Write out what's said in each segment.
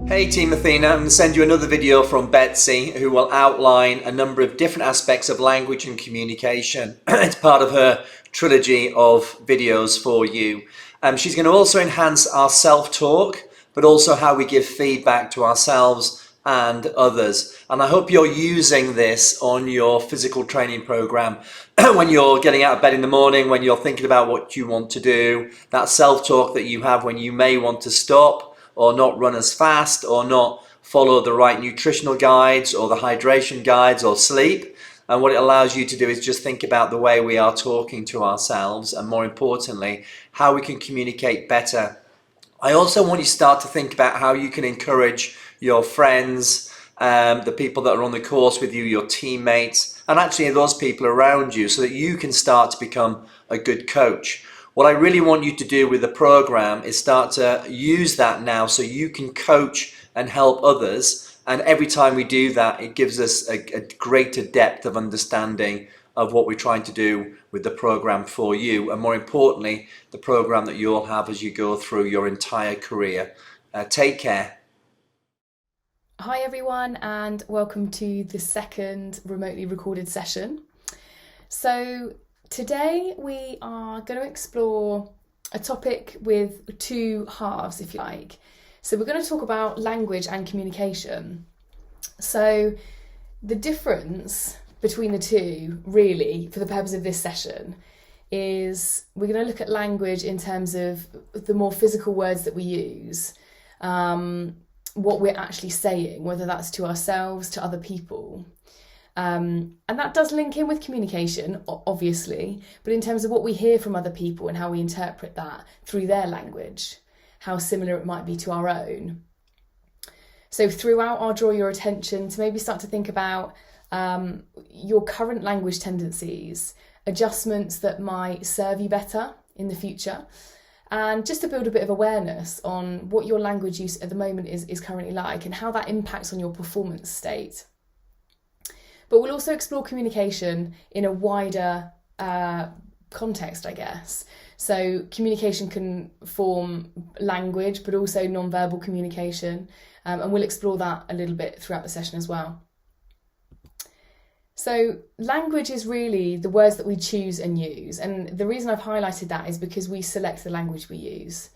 Hey Team Athena, I'm going to send you another video from Betsy who will outline a number of different aspects of language and communication. It's part of her trilogy of videos for you. She's going to also enhance our self-talk, but also how we give feedback to ourselves and others. And I hope you're using this on your physical training program when you're getting out of bed in the morning, when you're thinking about what you want to do, that self-talk that you have when you may want to stop or not run as fast or not follow the right nutritional guides or the hydration guides or sleep. And what it allows you to do is just think about the way we are talking to ourselves and, more importantly, how we can communicate better. I also want you to start to think about how you can encourage your friends, the people that are on the course with you, your teammates, and actually those people around you, so that you can start to become a good coach. What I really want you to do with the program is start to use that now so you can coach and help others. And every time we do that, it gives us a greater depth of understanding of what we're trying to do with the program for you. And more importantly, the program that you'll have as you go through your entire career. Take care. Hi everyone, and welcome to the second remotely recorded session. So today we are going to explore a topic with two halves, if you like. So we're going to talk about language and communication. So the difference between the two, really, for the purpose of this session, is we're going to look at language in terms of the more physical words that we use, what we're actually saying, whether that's to ourselves, to other people. And that does link in with communication, obviously, but in terms of what we hear from other people and how we interpret that through their language, how similar it might be to our own. So throughout, I'll draw your attention to maybe start to think about your current language tendencies, adjustments that might serve you better in the future, and just to build a bit of awareness on what your language use at the moment is currently like and how that impacts on your performance state. But we'll also explore communication in a wider context, I guess. So communication can form language, but also non-verbal communication. And we'll explore that a little bit throughout the session as well. So language is really the words that we choose and use. And the reason I've highlighted that is because we select the language we use.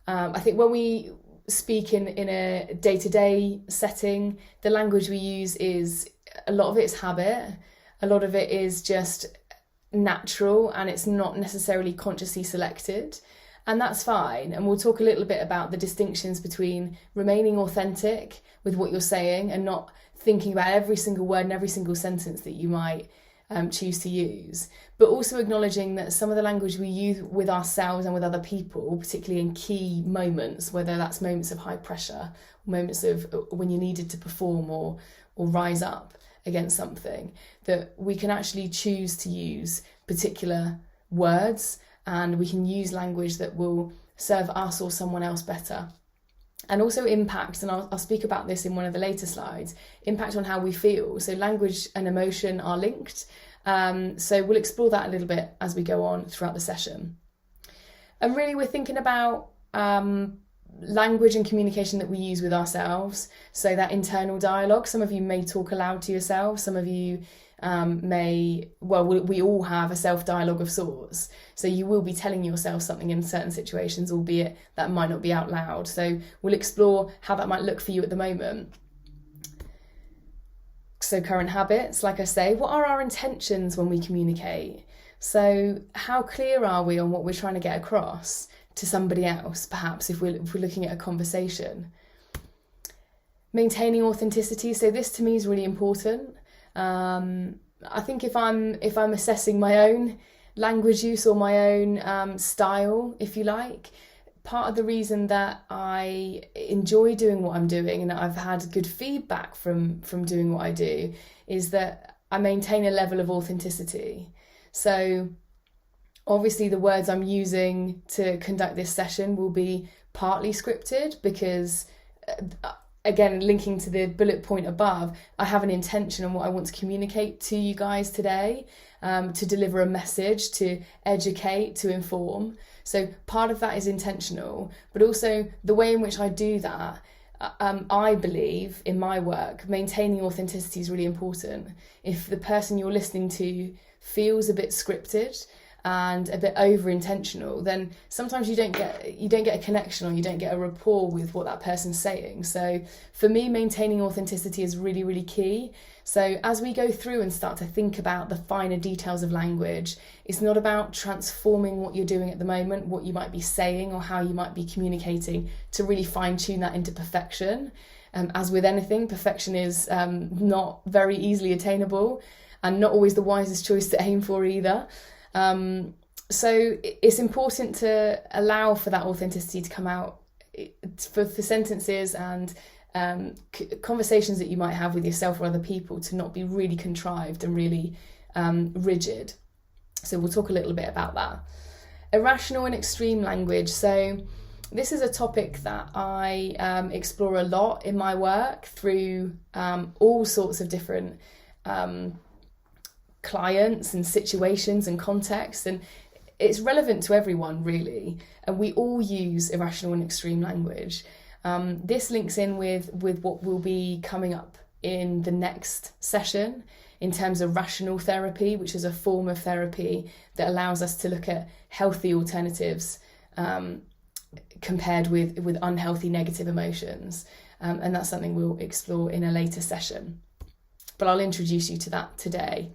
I think when we speak in a day-to-day setting, the language we use is, a lot of it is habit, a lot of it is just natural, and it's not necessarily consciously selected. And that's fine. And we'll talk a little bit about the distinctions between remaining authentic with what you're saying and not thinking about every single word and every single sentence that you might choose to use, but also acknowledging that some of the language we use with ourselves and with other people, particularly in key moments, whether that's moments of high pressure, moments of when you needed to perform or rise up against something, that we can actually choose to use particular words, and we can use language that will serve us or someone else better. And also impact, and I'll speak about this in one of the later slides, impact on how we feel. So language and emotion are linked. So we'll explore that a little bit as we go on throughout the session. And really we're thinking about language and communication that we use with ourselves. So that internal dialogue, some of you may talk aloud to yourselves, some of you we all have a self-dialogue of sorts. So you will be telling yourself something in certain situations, albeit that might not be out loud. So we'll explore how that might look for you at the moment. So current habits, like I say, what are our intentions when we communicate? So how clear are we on what we're trying to get across to somebody else, perhaps if we're looking at a conversation? Maintaining authenticity. So this to me is really important. I think if I'm assessing my own language use or my own style, if you like, part of the reason that I enjoy doing what I'm doing and that I've had good feedback from doing what I do is that I maintain a level of authenticity. So obviously the words I'm using to conduct this session will be partly scripted because again, linking to the bullet point above, I have an intention on what I want to communicate to you guys today, to deliver a message, to educate, to inform. So part of that is intentional, but also the way in which I do that, I believe in my work, maintaining authenticity is really important. If the person you're listening to feels a bit scripted and a bit over intentional, then sometimes you don't get a connection, or you don't get a rapport with what that person's saying. So for me, maintaining authenticity is really, really key. So as we go through and start to think about the finer details of language, it's not about transforming what you're doing at the moment, what you might be saying or how you might be communicating, to really fine tune that into perfection. As with anything, perfection is not very easily attainable, and not always the wisest choice to aim for either. So it's important to allow for that authenticity to come out for sentences and conversations that you might have with yourself or other people, to not be really contrived and really rigid. So we'll talk a little bit about that. Irrational and extreme language. So this is a topic that I explore a lot in my work through all sorts of different clients and situations and contexts, and it's relevant to everyone really, and we all use irrational and extreme language. This links in with what will be coming up in the next session in terms of rational therapy, which is a form of therapy that allows us to look at healthy alternatives compared with unhealthy negative emotions, and that's something we'll explore in a later session, but I'll introduce you to that today.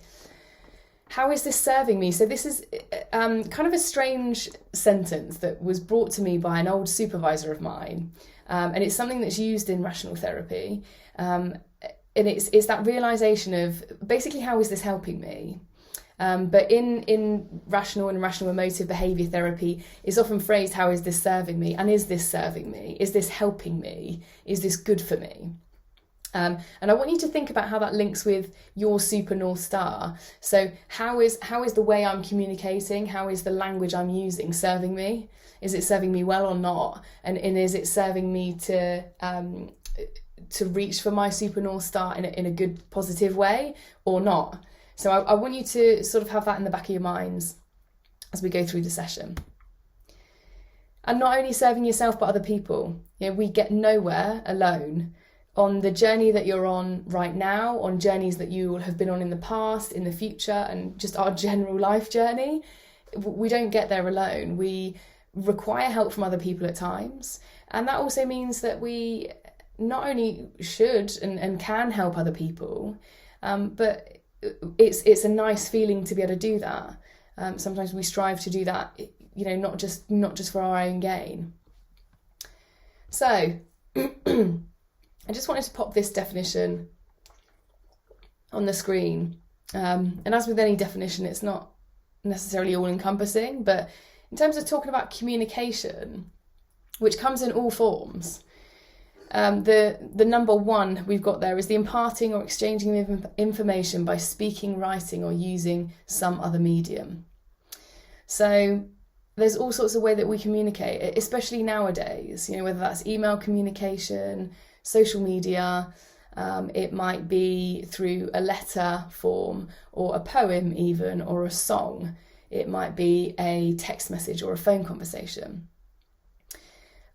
How is this serving me? So this is kind of a strange sentence that was brought to me by an old supervisor of mine, and it's something that's used in rational therapy, and it's that realisation of basically, how is this helping me? But in rational and rational emotive behaviour therapy, it's often phrased, how is this serving me? And is this serving me? Is this helping me? Is this good for me? And I want you to think about how that links with your super North Star. So how is the way I'm communicating, how is the language I'm using serving me? Is it serving me well or not? And is it serving me to reach for my super North Star in a good, positive way or not? So I want you to sort of have that in the back of your minds as we go through the session. And not only serving yourself, but other people. You know, we get nowhere alone. On the journey that you're on right now, on journeys that you will have been on in the past, in the future, and just our general life journey, we don't get there alone. We require help from other people at times. And that also means that we not only should and can help other people, but it's a nice feeling to be able to do that. Sometimes we strive to do that, you know, not just for our own gain. So I just wanted to pop this definition on the screen. And as with any definition, it's not necessarily all-encompassing, but in terms of talking about communication, which comes in all forms, the number one we've got there is the imparting or exchanging of information by speaking, writing, or using some other medium. So there's all sorts of ways that we communicate, especially nowadays, you know, whether that's email communication, social media, it might be through a letter form or a poem even, or a song. It might be a text message or a phone conversation.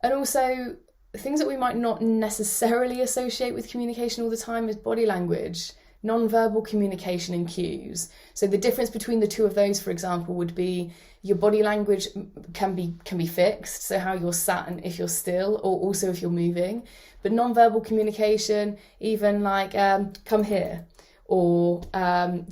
And also things that we might not necessarily associate with communication all the time is body language, non-verbal communication and cues. So the difference between the two of those, for example, would be your body language can be fixed, so how you're sat and if you're still, or also if you're moving. But non-verbal communication, even like come here, or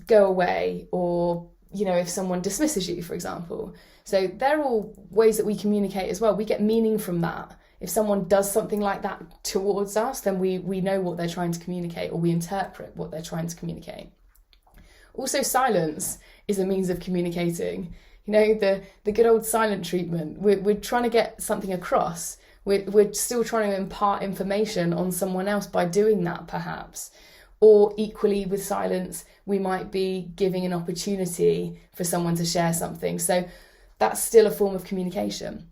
go away, or, you know, if someone dismisses you, for example. So they're all ways that we communicate as well. We get meaning from that. If someone does something like that towards us, then we know what they're trying to communicate, or we interpret what they're trying to communicate. Also, silence is a means of communicating. You know, the good old silent treatment. We're trying to get something across. We're still trying to impart information on someone else by doing that, perhaps. Or equally with silence, we might be giving an opportunity for someone to share something. So that's still a form of communication.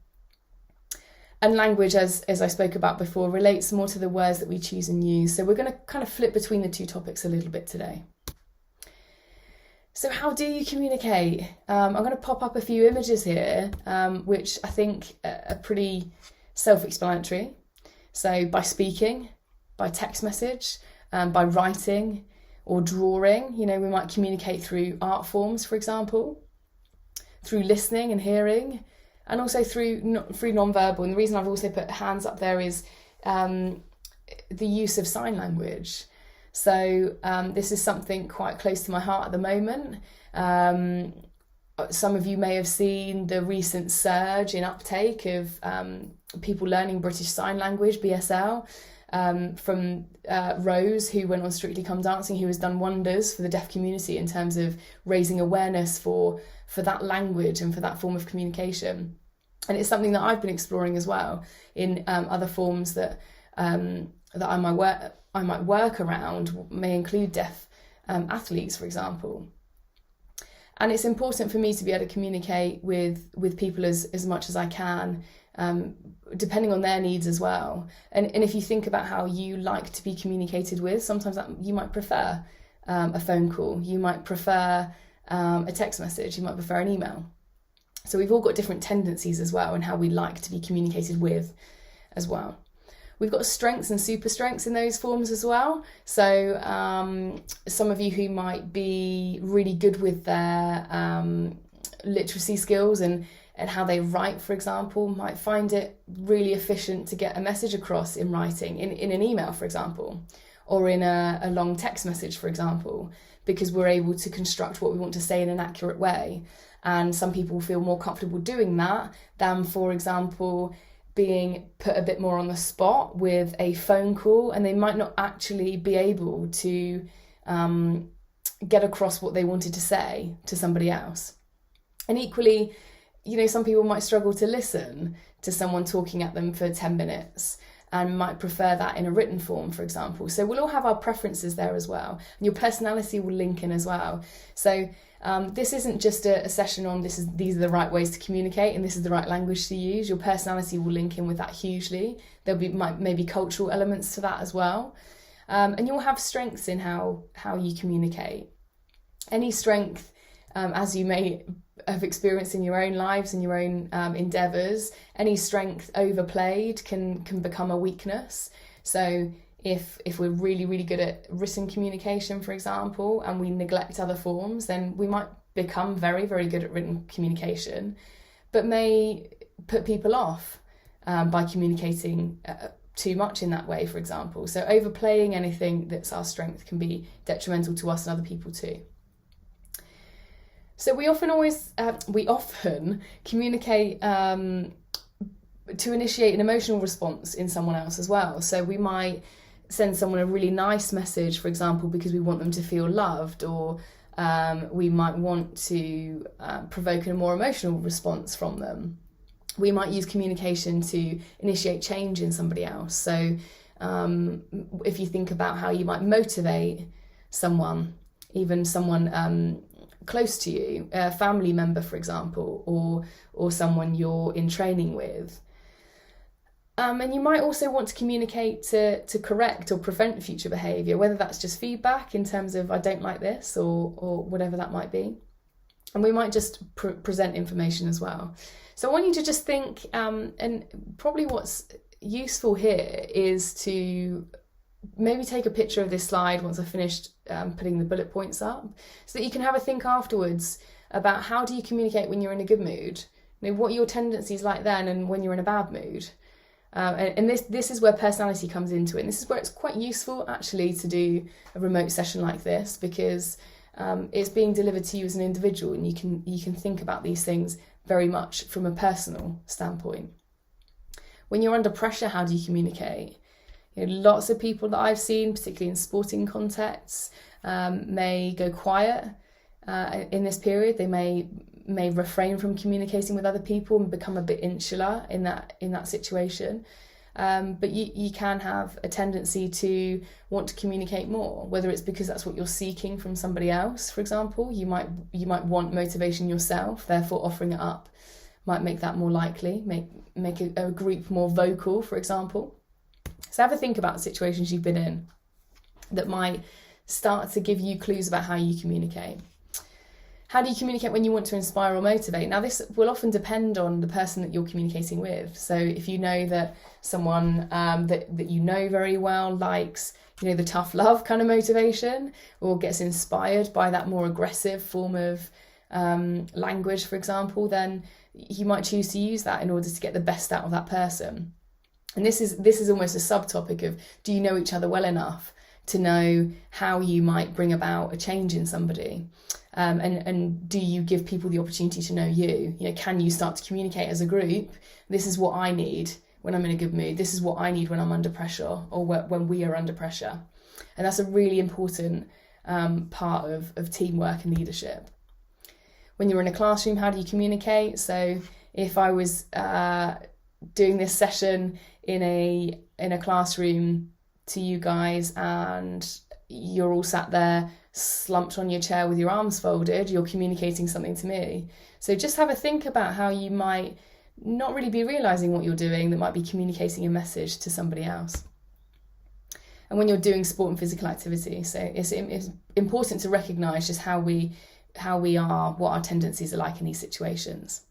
And language, as I spoke about before, relates more to the words that we choose and use. So we're going to kind of flip between the two topics a little bit today. So how do you communicate? I'm going to pop up a few images here, which I think are pretty self-explanatory. So by speaking, by text message, by writing or drawing, we might communicate through art forms, for example, through listening and hearing, and also through non-verbal. And the reason I've also put hands up there is the use of sign language. So this is something quite close to my heart at the moment. Some of you may have seen the recent surge in uptake of people learning British Sign Language, BSL, from Rose, who went on Strictly Come Dancing, who has done wonders for the deaf community in terms of raising awareness for that language and for that form of communication. And it's something that I've been exploring as well in other forms that I might work around, may include deaf athletes, for example. And it's important for me to be able to communicate with people as much as I can, depending on their needs as well. And if you think about how you like to be communicated with, sometimes you might prefer a phone call, you might prefer a text message, you might prefer an email. So we've all got different tendencies as well and how we like to be communicated with as well. We've got strengths and super strengths in those forms as well. So some of you who might be really good with their literacy skills and how they write, for example, might find it really efficient to get a message across in writing, in an email, for example, or in a long text message, for example, because we're able to construct what we want to say in an accurate way. And some people feel more comfortable doing that than, for example, being put a bit more on the spot with a phone call, and they might not actually be able to get across what they wanted to say to somebody else. And equally, some people might struggle to listen to someone talking at them for 10 minutes and might prefer that in a written form, for example. So we'll all have our preferences there as well. And your personality will link in as well. So this isn't just a session on these are the right ways to communicate and this is the right language to use. Your personality will link in with that hugely. There'll be maybe cultural elements to that as well. And you'll have strengths in how you communicate. Any strength, as you may have experienced in your own lives and your own endeavours, any strength overplayed can become a weakness. So if we're really, really good at written communication, for example, and we neglect other forms, then we might become very, very good at written communication, but may put people off by communicating too much in that way, for example. So overplaying anything that's our strength can be detrimental to us and other people too. So we often communicate to initiate an emotional response in someone else as well. So we might send someone a really nice message, for example, because we want them to feel loved, or we might want to provoke a more emotional response from them. We might use communication to initiate change in somebody else. So if you think about how you might motivate someone, even someone close to you, a family member, for example, or someone you're in training with. And you might also want to communicate to correct or prevent future behaviour, whether that's just feedback in terms of I don't like this or whatever that might be. And we might just present information as well. So I want you to just think, and probably what's useful here is to maybe take a picture of this slide once I've finished putting the bullet points up, so that you can have a think afterwards about how do you communicate when you're in a good mood, what are your tendencies like then and when you're in a bad mood. And this is where personality comes into it. And this is where it's quite useful actually to do a remote session like this, because it's being delivered to you as an individual, and you can think about these things very much from a personal standpoint. When you're under pressure, how do you communicate? Lots of people that I've seen, particularly in sporting contexts, may go quiet in this period. They may refrain from communicating with other people and become a bit insular in that situation. But you can have a tendency to want to communicate more, whether it's because that's what you're seeking from somebody else, for example. You might want motivation yourself, therefore offering it up might make that more likely, make a group more vocal, for example. So have a think about situations you've been in that might start to give you clues about how you communicate. How do you communicate when you want to inspire or motivate? Now, this will often depend on the person that you're communicating with. So if you know that someone that you know very well likes, the tough love kind of motivation, or gets inspired by that more aggressive form of language, for example, then you might choose to use that in order to get the best out of that person. And this is almost a subtopic of, do you know each other well enough to know how you might bring about a change in somebody? And do you give people the opportunity to know you? Can you start to communicate as a group? This is what I need when I'm in a good mood. This is what I need when I'm under pressure, or when we are under pressure. And that's a really important part of teamwork and leadership. When you're in a classroom, how do you communicate? So if I was doing this session in a classroom to you guys, and you're all sat there slumped on your chair with your arms folded, you're communicating something to me. So just have a think about how you might not really be realizing what you're doing, that might be communicating a message to somebody else. And when you're doing sport and physical activity, so it's important to recognize just how we are, what our tendencies are like in these situations.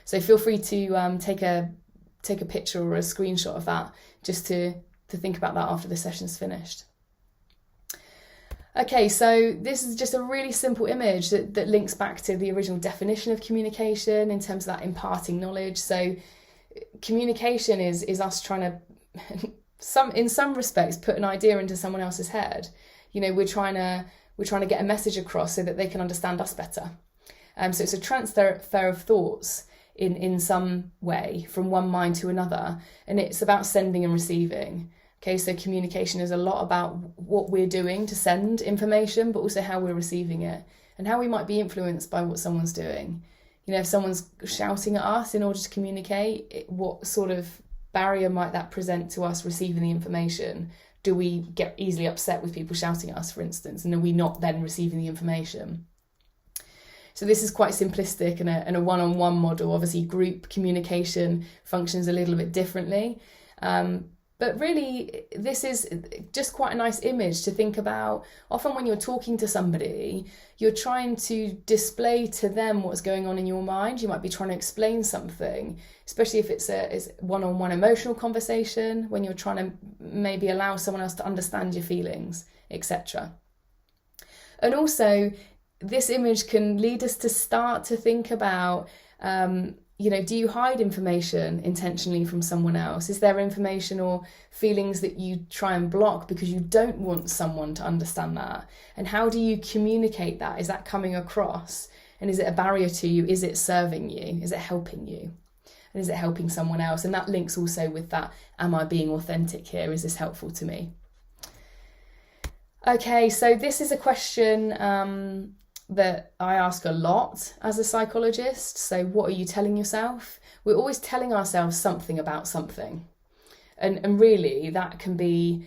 So feel free to take a picture or a screenshot of that, just to think about that after the session's finished. Okay, so this is just a really simple image that links back to the original definition of communication in terms of that imparting knowledge. So communication is us trying to, in some respects, put an idea into someone else's head. We're trying to get a message across so that they can understand us better. So it's a transfer of thoughts in some way from one mind to another, and it's about sending and receiving. Okay, so communication is a lot about what we're doing to send information, but also how we're receiving it and how we might be influenced by what someone's doing. If someone's shouting at us in order to communicate, what sort of barrier might that present to us receiving the information? Do we get easily upset with people shouting at us, for instance, and are we not then receiving the information? So this is quite simplistic and a one-on-one model. Obviously, group communication functions a little bit differently. But really, this is just quite a nice image to think about. Often when you're talking to somebody, you're trying to display to them what's going on in your mind. You might be trying to explain something, especially if it's a one-on-one emotional conversation, when you're trying to maybe allow someone else to understand your feelings, etc. And also, this image can lead us to start to think about, do you hide information intentionally from someone else? Is there information or feelings that you try and block because you don't want someone to understand that? And how do you communicate that? Is that coming across? And is it a barrier to you? Is it serving you? Is it helping you? And is it helping someone else? And that links also with that, am I being authentic here? Is this helpful to me? Okay, so this is a question that I ask a lot as a psychologist. So what are you telling yourself? We're always telling ourselves something about something. And really that can be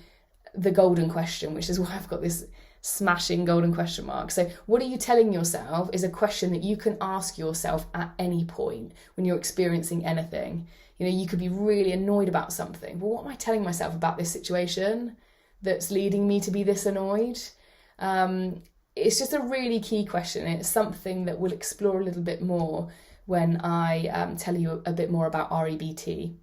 the golden question, which is why I've got this smashing golden question mark. So what are you telling yourself is a question that you can ask yourself at any point when you're experiencing anything. You could be really annoyed about something. Well, what am I telling myself about this situation that's leading me to be this annoyed? It's just a really key question. It's something that we'll explore a little bit more when I tell you a bit more about REBT.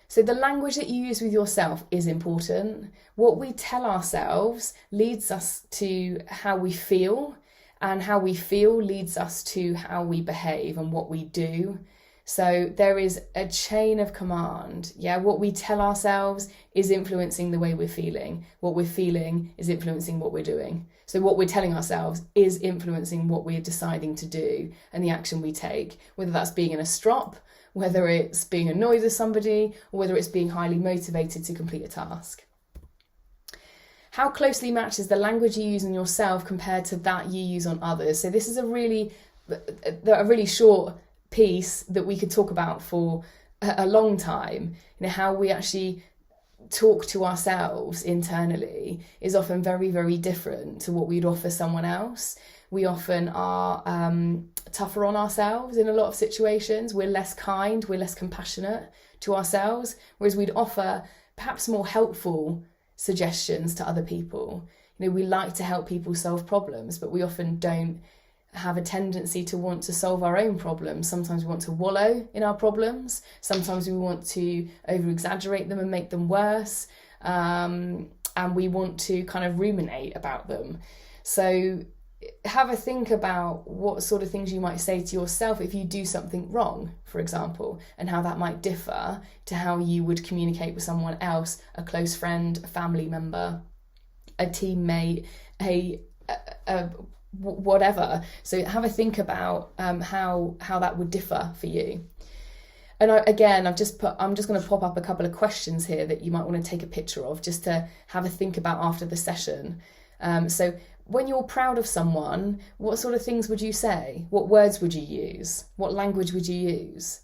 So the language that you use with yourself is important. What we tell ourselves leads us to how we feel, and how we feel leads us to how we behave and what we do. So there is a chain of command. What we tell ourselves is influencing the way we're feeling. What we're feeling is influencing what we're doing. So what we're telling ourselves is influencing what we're deciding to do and the action we take, whether that's being in a strop, whether it's being annoyed with somebody, or whether it's being highly motivated to complete a task. How closely matches the language you use on yourself compared to that you use on others? So this is a really short piece that we could talk about for a long time. How we actually talk to ourselves internally is often very, very different to what we'd offer someone else. We often are tougher on ourselves in a lot of situations. We're less kind, we're less compassionate to ourselves, whereas we'd offer perhaps more helpful suggestions to other people. We like to help people solve problems, but we often don't have a tendency to want to solve our own problems. Sometimes we want to wallow in our problems. Sometimes we want to over-exaggerate them and make them worse. And we want to kind of ruminate about them. So have a think about what sort of things you might say to yourself if you do something wrong, for example, and how that might differ to how you would communicate with someone else, a close friend, a family member, a teammate, whatever. So have a think about how that would differ for you. And I'm just going to pop up a couple of questions here that you might want to take a picture of, just to have a think about after the session. So when you're proud of someone, what sort of things would you say? What words would you use? What language would you use?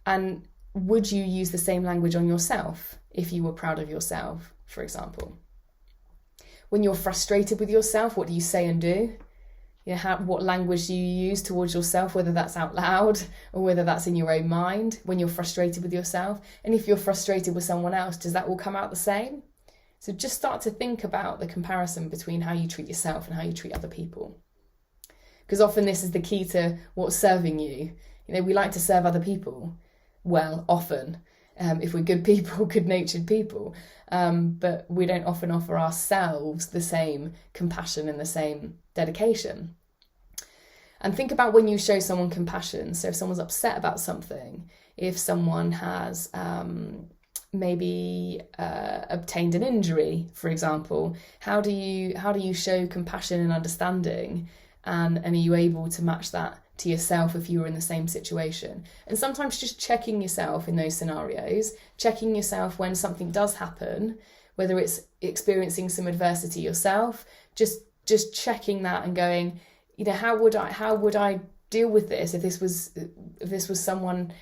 And would you use the same language on yourself if you were proud of yourself, for example? When you're frustrated with yourself, what do you say and do? What language do you use towards yourself, whether that's out loud or whether that's in your own mind when you're frustrated with yourself? And if you're frustrated with someone else, does that all come out the same? So just start to think about the comparison between how you treat yourself and how you treat other people. Because often this is the key to what's serving you. We like to serve other people. Well, often, if we're good people, good-natured people. But we don't often offer ourselves the same compassion and the same dedication. And think about when you show someone compassion. So if someone's upset about something, if someone has maybe obtained an injury, for example, how do you show compassion and understanding, and are you able to match that to yourself if you were in the same situation? And sometimes just checking yourself in those scenarios, checking yourself when something does happen, whether it's experiencing some adversity yourself, just checking that and going, how would I deal with this if this was someone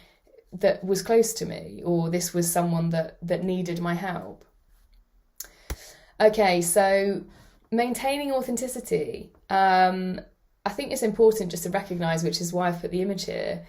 that was close to me, or this was someone that needed my help. Okay, so maintaining authenticity. I think it's important just to recognise, which is why I've put the image here,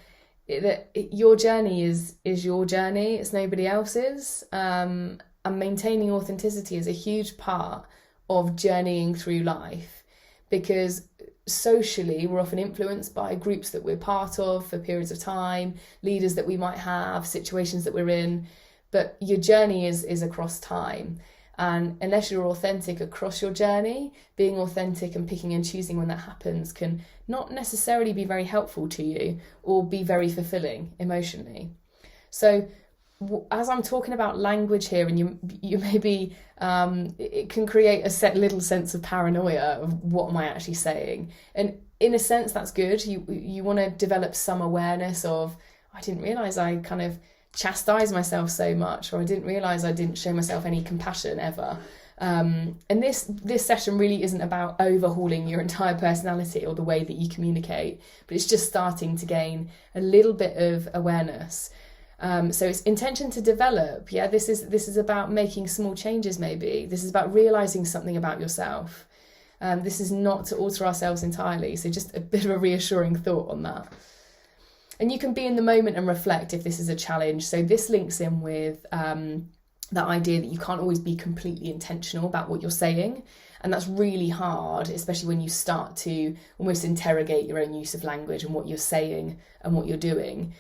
that your journey is your journey, it's nobody else's. And maintaining authenticity is a huge part of journeying through life, because socially we're often influenced by groups that we're part of for periods of time, leaders that we might have, situations that we're in, but your journey is across time. And unless you're authentic across your journey, being authentic and picking and choosing when that happens can not necessarily be very helpful to you or be very fulfilling emotionally. So as I'm talking about language here, and you maybe it can create a little sense of paranoia of what am I actually saying, and in a sense that's good. You want to develop some awareness of, I didn't realise I kind of chastise myself so much, or I didn't realise I didn't show myself any compassion ever. And this session really isn't about overhauling your entire personality or the way that you communicate, but it's just starting to gain a little bit of awareness. So it's intention to develop. Yeah, this is about making small changes. Maybe this is about realizing something about yourself. This is not to alter ourselves entirely. So just a bit of a reassuring thought on that. And you can be in the moment and reflect if this is a challenge. So this links in with that idea that you can't always be completely intentional about what you're saying. And that's really hard, especially when you start to almost interrogate your own use of language and what you're saying and what you're doing.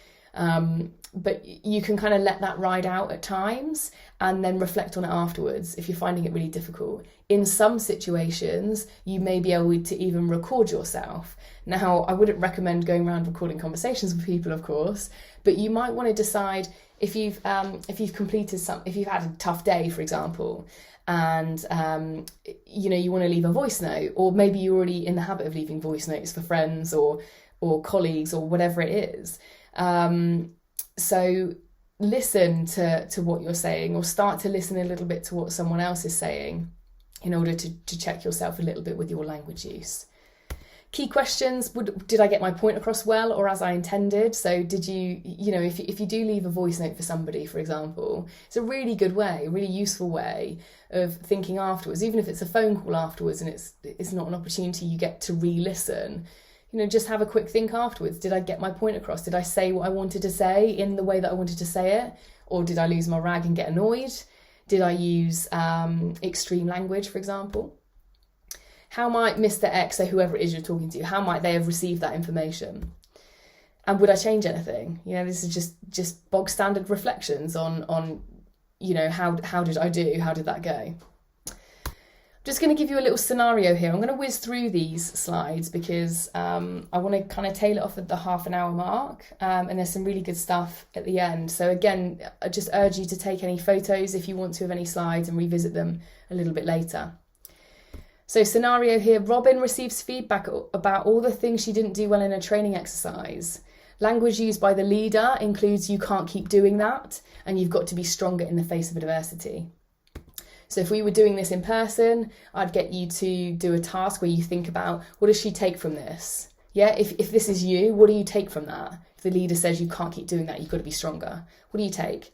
But you can kind of let that ride out at times and then reflect on it afterwards if you're finding it really difficult. In some situations, you may be able to even record yourself. Now, I wouldn't recommend going around recording conversations with people, of course, but you might want to decide if you've completed if you've had a tough day, for example, and you want to leave a voice note, or maybe you're already in the habit of leaving voice notes for friends or colleagues or whatever it is. So listen to what you're saying, or start to listen a little bit to what someone else is saying in order to check yourself a little bit with your language use. Key questions: did I get my point across well or as I intended? So did you, if you do leave a voice note for somebody, for example, it's a really good way, a really useful way of thinking afterwards, even if it's a phone call afterwards and it's not an opportunity you get to re-listen. Just have a quick think afterwards. Did I get my point across? Did I say what I wanted to say in the way that I wanted to say it? Or did I lose my rag and get annoyed? Did I use extreme language, for example? How might Mr. X, so whoever it is you're talking to, how might they have received that information? And would I change anything? This is just bog standard reflections on how did I do? How did that go? I'm just going to give you a little scenario here. I'm going to whiz through these slides because I want to kind of tail it off at the half an hour mark, and there's some really good stuff at the end. So again, I just urge you to take any photos if you want to of any slides and revisit them a little bit later. So scenario here, Robin receives feedback about all the things she didn't do well in a training exercise. Language used by the leader includes "you can't keep doing that" and "you've got to be stronger in the face of adversity." So if we were doing this in person, I'd get you to do a task where you think about, what does she take from this? Yeah, if this is you, what do you take from that? If the leader says you can't keep doing that, you've got to be stronger, what do you take?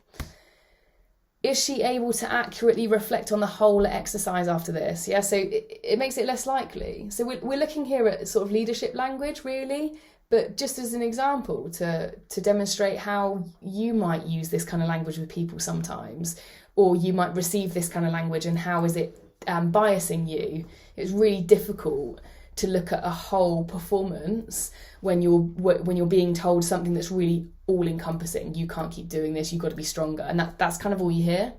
Is she able to accurately reflect on the whole exercise after this? Yeah, so it makes it less likely. So we're looking here at sort of leadership language, really, but just as an example to demonstrate how you might use this kind of language with people sometimes, or you might receive this kind of language and how is it biasing you. It's really difficult to look at a whole performance when you're being told something that's really all-encompassing. You can't keep doing this, you've got to be stronger, and that's kind of all you hear.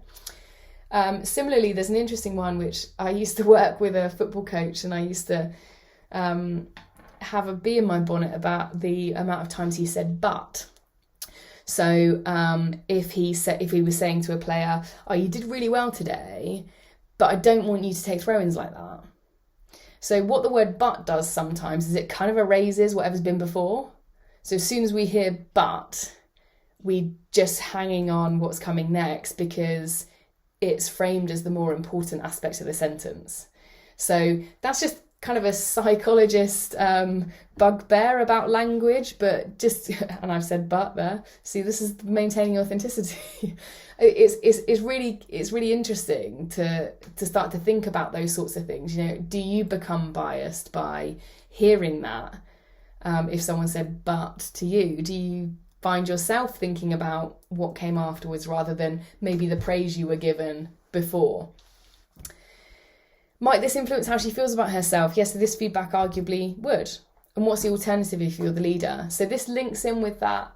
Similarly, there's an interesting one which I used to work with a football coach, and I used to have a bee in my bonnet about the amount of times he said "but." So if he was saying to a player, "Oh, you did really well today, but I don't want you to take throw-ins like that." So what the word "but" does sometimes is it kind of erases whatever's been before. So as soon as we hear "but," we just hanging on what's coming next because it's framed as the more important aspect of the sentence. So that's just kind of a psychologist bugbear about language, but just, and I've said "but" there. See, this is maintaining authenticity. It's really interesting to start to think about those sorts of things. Do you become biased by hearing that? If someone said "but" to you, do you find yourself thinking about what came afterwards rather than maybe the praise you were given before? Might this influence how she feels about herself? Yes, so this feedback arguably would. And what's the alternative if you're the leader? So this links in with that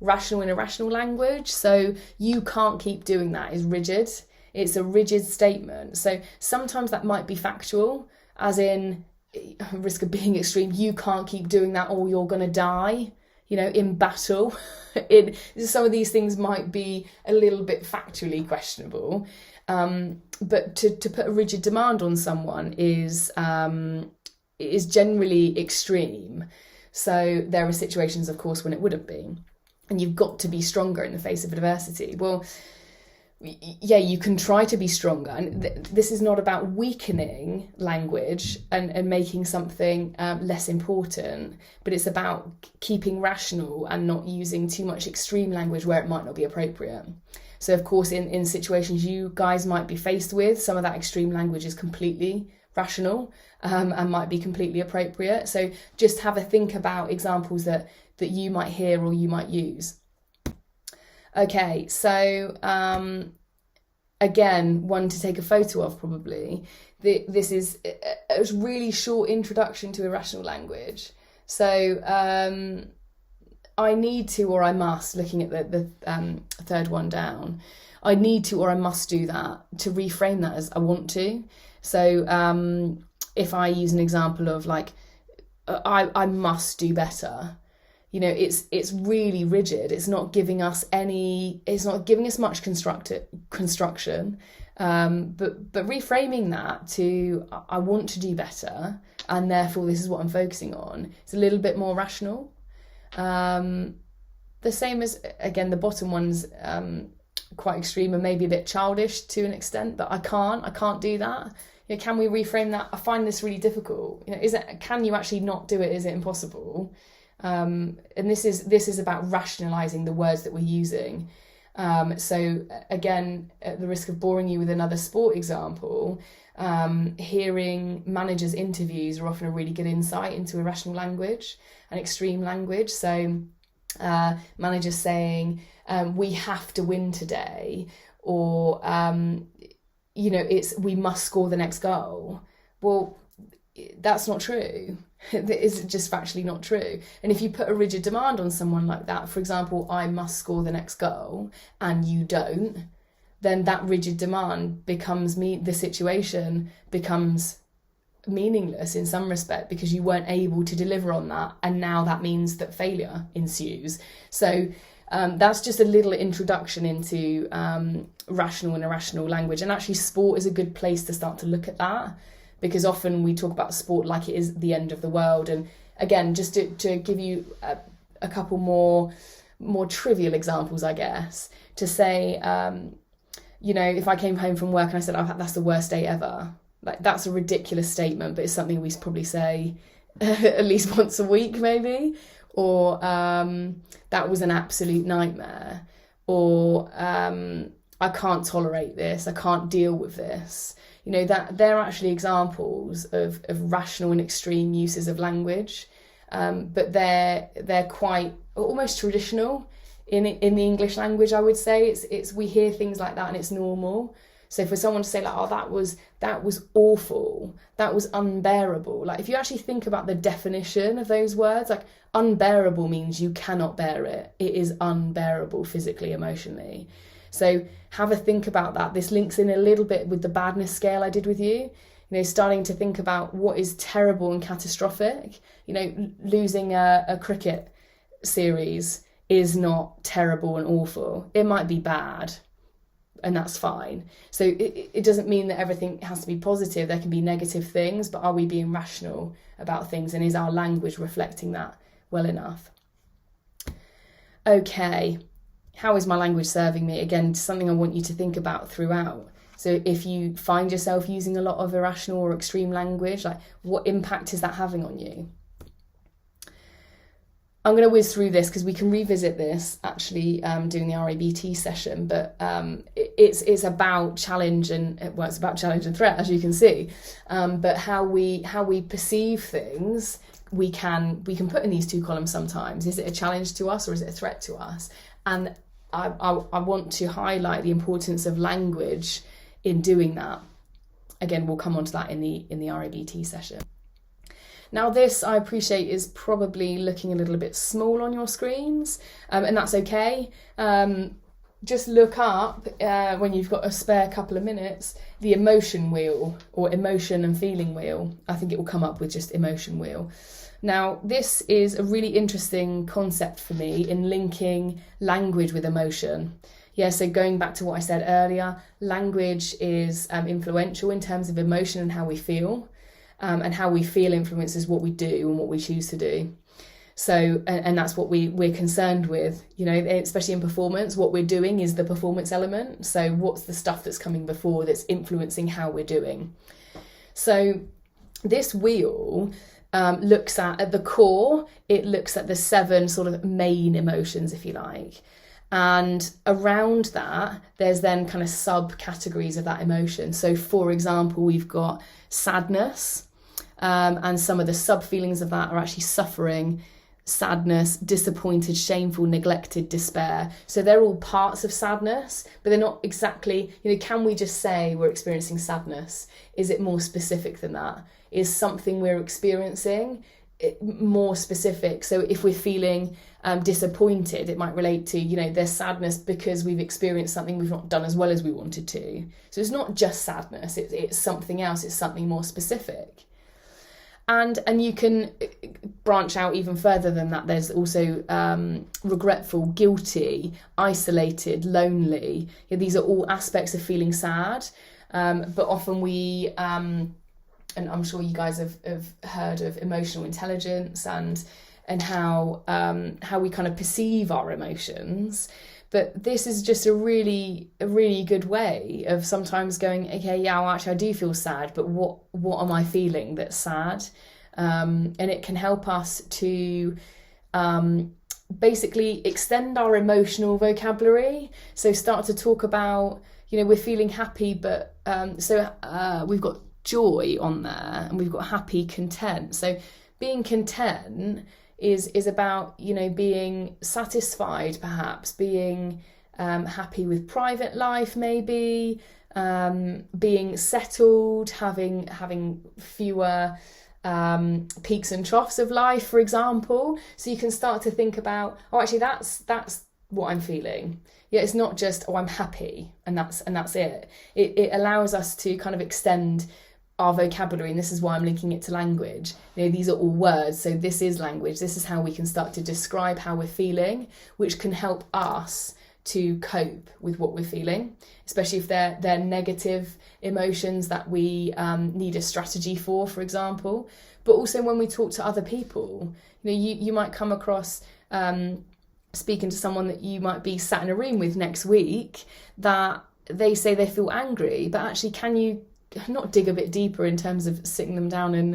rational and irrational language. So "you can't keep doing that" is rigid. It's a rigid statement. So sometimes that might be factual, as in, risk of being extreme, you can't keep doing that or you're going to die, in battle. Some of these things might be a little bit factually questionable. But to put a rigid demand on someone is generally extreme. So there are situations, of course, when it wouldn't be. And you've got to be stronger in the face of adversity. Well, yeah, you can try to be stronger. And this is not about weakening language and making something less important, but it's about keeping rational and not using too much extreme language where it might not be appropriate. So, of course, in situations you guys might be faced with, some of that extreme language is completely rational and might be completely appropriate. So just have a think about examples that you might hear or you might use. Okay, so again, one to take a photo of probably. This is a really short introduction to irrational language. So I need to or I must, looking at the third one down, I need to or I must do that, to reframe that as I want to. So if I use an example of like, I must do better, it's really rigid. It's not giving us much construction, but reframing that to I want to do better and therefore this is what I'm focusing on. It's a little bit more rational. The same as, again, the bottom one's quite extreme and maybe a bit childish to an extent, but I can't do that. Can we reframe that? I find this really difficult. Can you actually not do it? Is it impossible? And this is about rationalizing the words that we're using. So again, at the risk of boring you with another sport example, hearing managers' interviews are often a really good insight into irrational language and extreme language. So managers saying, we have to win today, or we must score the next goal. Well, that's not true. It's just factually not true. And if you put a rigid demand on someone like that, for example, I must score the next goal, and you don't, then that rigid demand the situation becomes meaningless in some respect, because you weren't able to deliver on that, and now that means that failure ensues. So that's just a little introduction into rational and irrational language. And actually sport is a good place to start to look at that, because often we talk about sport like it is the end of the world. And again, just to give you a couple more trivial examples, I guess, to say, if I came home from work and I said, oh, that's the worst day ever, like that's a ridiculous statement, but it's something we probably say at least once a week maybe, or that was an absolute nightmare, or I can't tolerate this, I can't deal with this. That they're actually examples of rational and extreme uses of language, but they're quite almost traditional in the English language. I would say it's we hear things like that and it's normal. So for someone to say like, oh, that was awful, that was unbearable, like if you actually think about the definition of those words, like unbearable means you cannot bear it. It is unbearable physically, emotionally. So have a think about that. This links in a little bit with the badness scale I did with you. Starting to think about what is terrible and catastrophic. Losing a cricket series is not terrible and awful. It might be bad, and that's fine. So it doesn't mean that everything has to be positive. There can be negative things, but are we being rational about things? And is our language reflecting that well enough? Okay. How is my language serving me? Again, something I want you to think about throughout. So if you find yourself using a lot of irrational or extreme language, like what impact is that having on you? I'm going to whiz through this because we can revisit this actually doing the RABT session, but it's about challenge and it's about challenge and threat, as you can see. But how we perceive things, we can put in these two columns sometimes. Is it a challenge to us or is it a threat to us? And I want to highlight the importance of language in doing that. Again, we'll come on to that in the RABT session. Now this, I appreciate, is probably looking a little bit small on your screens, and that's okay. Just look up, when you've got a spare couple of minutes, the emotion wheel, or emotion and feeling wheel. I think it will come up with just emotion wheel. Now, this is a really interesting concept for me in linking language with emotion. Yeah, so going back to what I said earlier, language is influential in terms of emotion and how we feel, and how we feel influences what we do and what we choose to do. So, and that's what we're concerned with, especially in performance. What we're doing is the performance element. So what's the stuff that's coming before that's influencing how we're doing? So this wheel looks at the core, it looks at the 7 sort of main emotions, if you like. And around that, there's then kind of subcategories of that emotion. So for example, we've got sadness, and some of the sub feelings of that are actually suffering, sadness, disappointed, shameful, neglected, despair. So they're all parts of sadness, but they're not exactly, can we just say we're experiencing sadness? Is it more specific than that? Is something we're experiencing more specific? So if we're feeling disappointed, it might relate to, there's sadness because we've experienced something we've not done as well as we wanted to. So it's not just sadness, it's something else, it's something more specific. And you can branch out even further than that. There's also regretful, guilty, isolated, lonely. These are all aspects of feeling sad. But often we, and I'm sure you guys have heard of emotional intelligence and how we kind of perceive our emotions. But this is just a really good way of sometimes going, okay, yeah, well, actually I do feel sad, but what am I feeling that's sad? And it can help us to basically extend our emotional vocabulary. So start to talk about, we're feeling happy, but we've got joy on there, and we've got happy, content. So being content is about, being satisfied, perhaps being happy with private life, maybe being settled, having fewer peaks and troughs of life, for example. So you can start to think about, oh, actually that's what I'm feeling. Yeah, it's not just, oh, I'm happy and that's it. It allows us to kind of extend our vocabulary, and this is why I'm linking it to language. These are all words, so this is language. This is how we can start to describe how we're feeling, which can help us to cope with what we're feeling, especially if they're negative emotions that we need a strategy for example. But also when we talk to other people, you might come across speaking to someone that you might be sat in a room with next week, that they say they feel angry, but actually can you not dig a bit deeper in terms of sitting them down and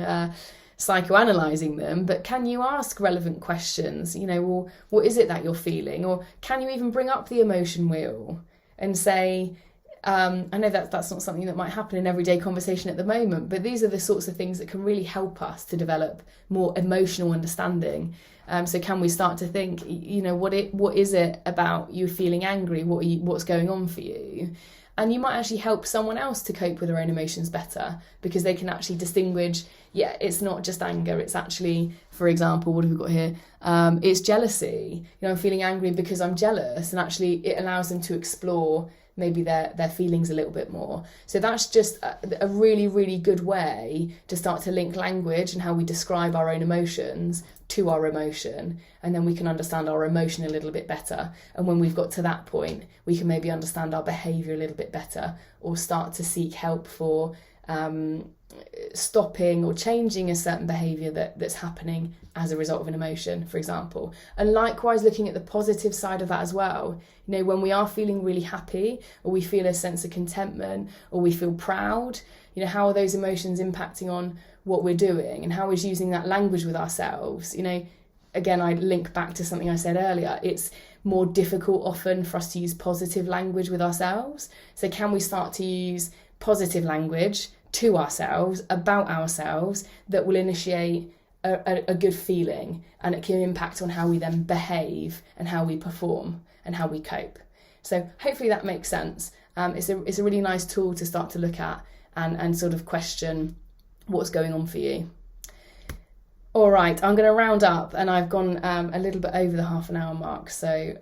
psychoanalyzing them, but can you ask relevant questions? Well, what is it that you're feeling? Or can you even bring up the emotion wheel and say, I know that's not something that might happen in everyday conversation at the moment, but these are the sorts of things that can really help us to develop more emotional understanding. So can we start to think, what is it about you feeling angry? What's going on for you? And you might actually help someone else to cope with their own emotions better, because they can actually distinguish, it's not just anger, it's actually, for example, what have we got here? It's jealousy. I'm feeling angry because I'm jealous, and actually it allows them to explore maybe their feelings a little bit more. So that's just a really, really good way to start to link language and how we describe our own emotions to our emotion, and then we can understand our emotion a little bit better. And when we've got to that point, we can maybe understand our behaviour a little bit better, or start to seek help for stopping or changing a certain behaviour that's happening as a result of an emotion, for example. And likewise, looking at the positive side of that as well. When we are feeling really happy, or we feel a sense of contentment, or we feel proud, how are those emotions impacting on what we're doing, and how is using that language with ourselves? Again, I link back to something I said earlier. It's more difficult often for us to use positive language with ourselves. So can we start to use positive language to ourselves, about ourselves, that will initiate a good feeling, and it can impact on how we then behave and how we perform and how we cope. So hopefully that makes sense. It's a really nice tool to start to look at and sort of question what's going on for you. All right, I'm going to round up, and I've gone a little bit over the half an hour mark, so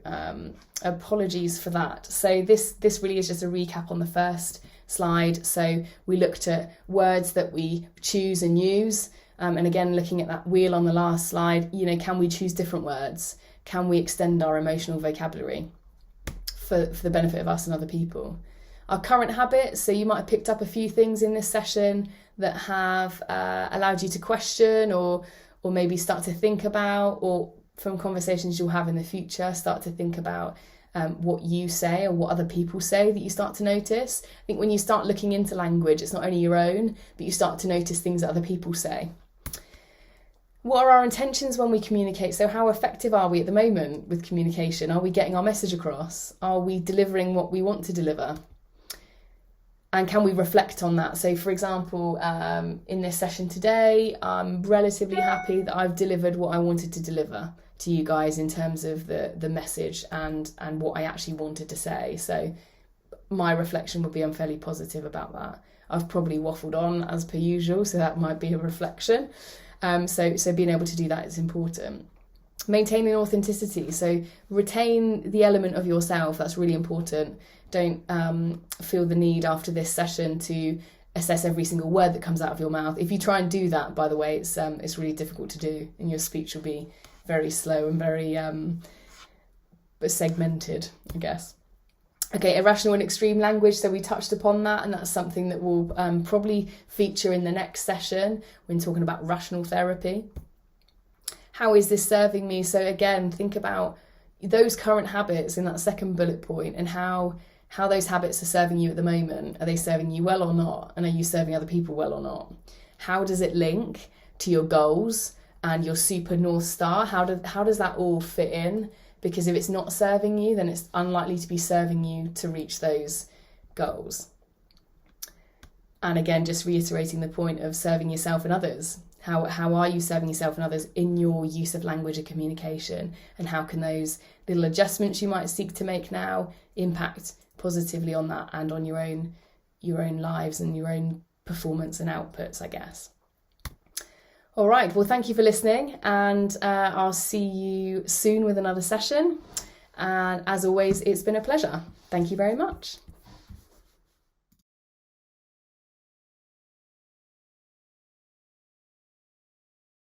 apologies for that. So this really is just a recap on the first slide. So we looked at words that we choose and use, and again, looking at that wheel on the last slide, can we choose different words? Can we extend our emotional vocabulary for the benefit of us and other people? Our current habits, so you might have picked up a few things in this session that have allowed you to question or maybe start to think about, or from conversations you'll have in the future, start to think about what you say or what other people say, that you start to notice. I think when you start looking into language, it's not only your own, but you start to notice things that other people say. What are our intentions when we communicate? So how effective are we at the moment with communication? Are we getting our message across? Are we delivering what we want to deliver? And can we reflect on that? So, for example, in this session today, I'm relatively happy that I've delivered what I wanted to deliver to you guys in terms of the message and what I actually wanted to say. So my reflection would be I'm fairly positive about that. I've probably waffled on as per usual, so that might be a reflection. So being able to do that is important. Maintaining authenticity, so retain the element of yourself. That's really important. Don't feel the need after this session to assess every single word that comes out of your mouth. If you try and do that, by the way, it's really difficult to do, and your speech will be very slow and very segmented, I guess. Okay, irrational and extreme language, so we touched upon that, and that's something that will probably feature in the next session when talking about rational therapy. How is this serving me? So again, think about, those current habits in that second bullet point, and how those habits are serving you at the moment. Are they serving you well or not? And are you serving other people well or not? How does it link to your goals and your super North Star? How does that all fit in? Because if it's not serving you, then it's unlikely to be serving you to reach those goals. And again, just reiterating the point of serving yourself and others. How are you serving yourself and others in your use of language and communication? And how can those little adjustments you might seek to make now impact positively on that and on your own lives and your own performance and outputs, I guess. All right, well, thank you for listening, and I'll see you soon with another session. And as always, it's been a pleasure. Thank you very much.